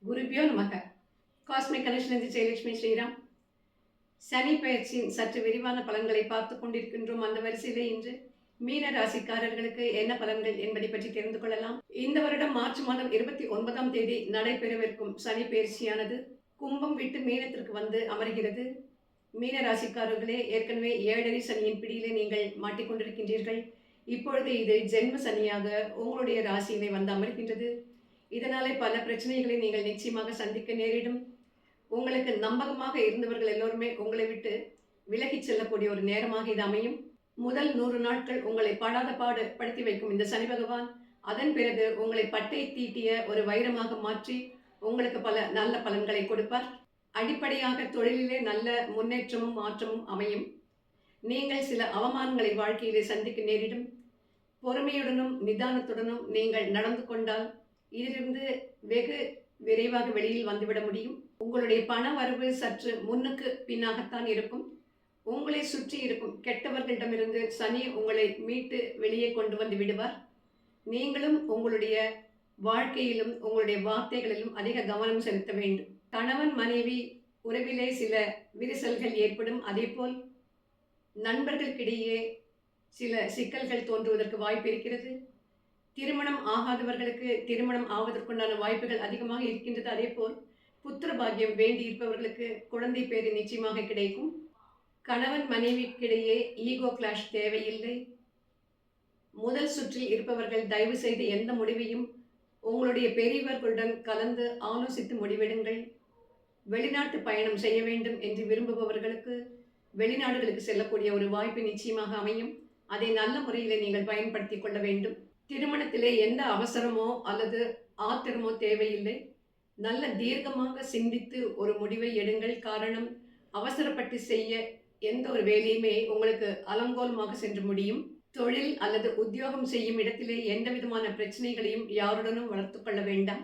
குருபியோ நமக. Cosmic connection Jayalakshmi Sriram. சனி பயிற்சியின் சற்று விரிவான பலன்களை பார்த்துக் கொண்டிருக்கின்றோம். அந்த வரிசையிலே இன்று மீன ராசிக்காரர்களுக்கு என்ன பலன்கள் என்பதை பற்றி தெரிந்து கொள்ளலாம். இந்த வருடம் மார்ச் மாதம் 29ஆம் தேதி நடைபெறவிருக்கும் சனி பயிற்சியானது கும்பம் விட்டு மீனத்திற்கு வந்து அமர்கிறது. மீன ராசிக்காரர்களே, ஏற்கனவே 7 சனியின் பிடியிலே நீங்கள் மாட்டிக்கொண்டிருக்கின்றீர்கள். இப்பொழுது இது ஜென்ம சனியாக உங்களுடைய ராசியிலே வந்து அமர்கின்றது. இதனாலே பல பிரச்சனைகளை நீங்கள் நிச்சயமாக சந்திக்க நேரிடும். உங்களுக்கு நம்பகமாக இருந்தவர்கள் எல்லோருமே உங்களை விட்டு விலகிச் செல்லக்கூடிய ஒரு நேரமாக இது அமையும். முதல் 100 நாட்கள் உங்களை படாத பாடு படுத்தி வைக்கும் இந்த சனி பகவான் அதன் பிறகு உங்களை பட்டை தீட்டிய ஒரு வைரமாக மாற்றி உங்களுக்கு பல நல்ல பலன்களை கொடுப்பார். அடிப்படையாக தொழிலிலே நல்ல முன்னேற்றமும் மாற்றமும் அமையும். நீங்கள் சில அவமானங்களை வாழ்க்கையிலே சந்திக்க நேரிடும். பொறுமையுடனும் நிதானத்துடனும் நீங்கள் நடந்து கொண்டால் இதிலிருந்து வெகு விரைவாக வெளியில் வந்துவிட முடியும். உங்களுடைய பண வரவு சற்று முன்னுக்கு பின்னாகத்தான் இருக்கும். உங்களை சுற்றி இருக்கும் கெட்டவர்களிடமிருந்து சனி உங்களை மீட்டு வெளியே கொண்டு வந்து விடுவார். நீங்களும் உங்களுடைய வாழ்க்கையிலும் உங்களுடைய வார்த்தைகளிலும் அதிக கவனம் செலுத்த வேண்டும். கணவன் மனைவி உறவிலே சில விரிசல்கள் ஏற்படும். அதேபோல் நண்பர்களுக்கிடையே சில சிக்கல்கள் தோன்றுவதற்கு வாய்ப்பு இருக்கிறது. திருமணம் ஆகாதவர்களுக்கு திருமணம் ஆவதற்குண்டான வாய்ப்புகள் அதிகமாக இருக்கின்றது. அதேபோல் புத்திர பாக்கியம் வேண்டி இருப்பவர்களுக்கு குழந்தை பேரு நிச்சயமாக கிடைக்கும். கணவன் மனைவிக்கிடையே ஈகோ கிளாஷ் தேவையில்லை. முதல் சுற்றில் இருப்பவர்கள் தயவு செய்து எந்த முடிவையும் உங்களுடைய பெரியவர்களுடன் கலந்து ஆலோசித்து முடிவெடுங்கள். வெளிநாட்டு பயணம் செய்ய வேண்டும் என்று விரும்புபவர்களுக்கு வெளிநாடுகளுக்கு செல்லக்கூடிய ஒரு வாய்ப்பு நிச்சயமாக அமையும். அதை நல்ல முறையில் நீங்கள் பயன்படுத்திக் கொள்ள வேண்டும். திருமணத்திலே எந்த அவசரமோ அல்லது ஆத்திரமோ தேவையில்லை. நல்ல தீர்க்கமாக சிந்தித்து ஒரு முடிவை எடுங்கள். காரணம், அவசரப்பட்டு செய்ய எந்த ஒரு வேலையுமே உங்களுக்கு அலங்கோலமாக சென்று முடியும். தொழில் அல்லது உத்தியோகம் செய்யும் இடத்திலே எந்த விதமான பிரச்சனைகளையும் யாருடனும் வளர்த்து கொள்ள வேண்டாம்.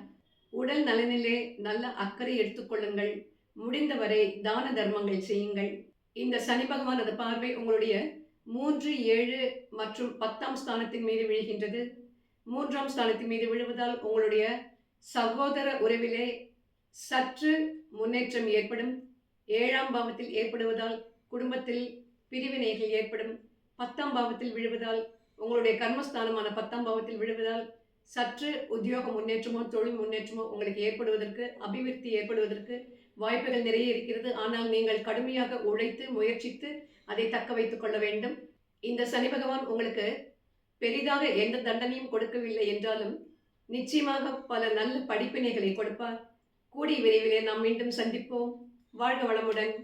உடல் நலனிலே நல்ல அக்கறை எடுத்துக்கொள்ளுங்கள். முடிந்தவரை தான தர்மங்கள் செய்யுங்கள். இந்த சனி பகவானது பார்வை உங்களுடைய 3, 7 மற்றும் 10ஆம் ஸ்தானத்தின் மீது விழுகின்றது. 3ஆம் ஸ்தானத்தின் மீது விழுவதால் உங்களுடைய சகோதர உறவிலே சற்று முன்னேற்றம் ஏற்படும். 7ஆம் பாவத்தில் ஏற்படுவதால் குடும்பத்தில் பிரிவினைகள் ஏற்படும். 10ஆம் பாவத்தில் விழுவதால் உங்களுடைய கர்மஸ்தானமான 10ஆம் பாவத்தில் விழுவதால் சற்று உத்தியோக முன்னேற்றமோ தொழில் முன்னேற்றமோ உங்களுக்கு ஏற்படுவதற்கு, அபிவிருத்தி ஏற்படுவதற்கு வாய்ப்புகள் நிறைய இருக்கிறது. ஆனால் நீங்கள் கடுமையாக உழைத்து முயற்சித்து அதை தக்க வைத்துக் கொள்ள வேண்டும். இந்த சனி பகவான் உங்களுக்கு பெரிதாக எந்த தண்டனையும் கொடுக்கவில்லை என்றாலும் நிச்சயமாக பல நல்ல படிப்பினைகளை கொடுப்பார். கூடிய விரைவிலே நாம் மீண்டும் சந்திப்போம். வாழ்க வளமுடன்.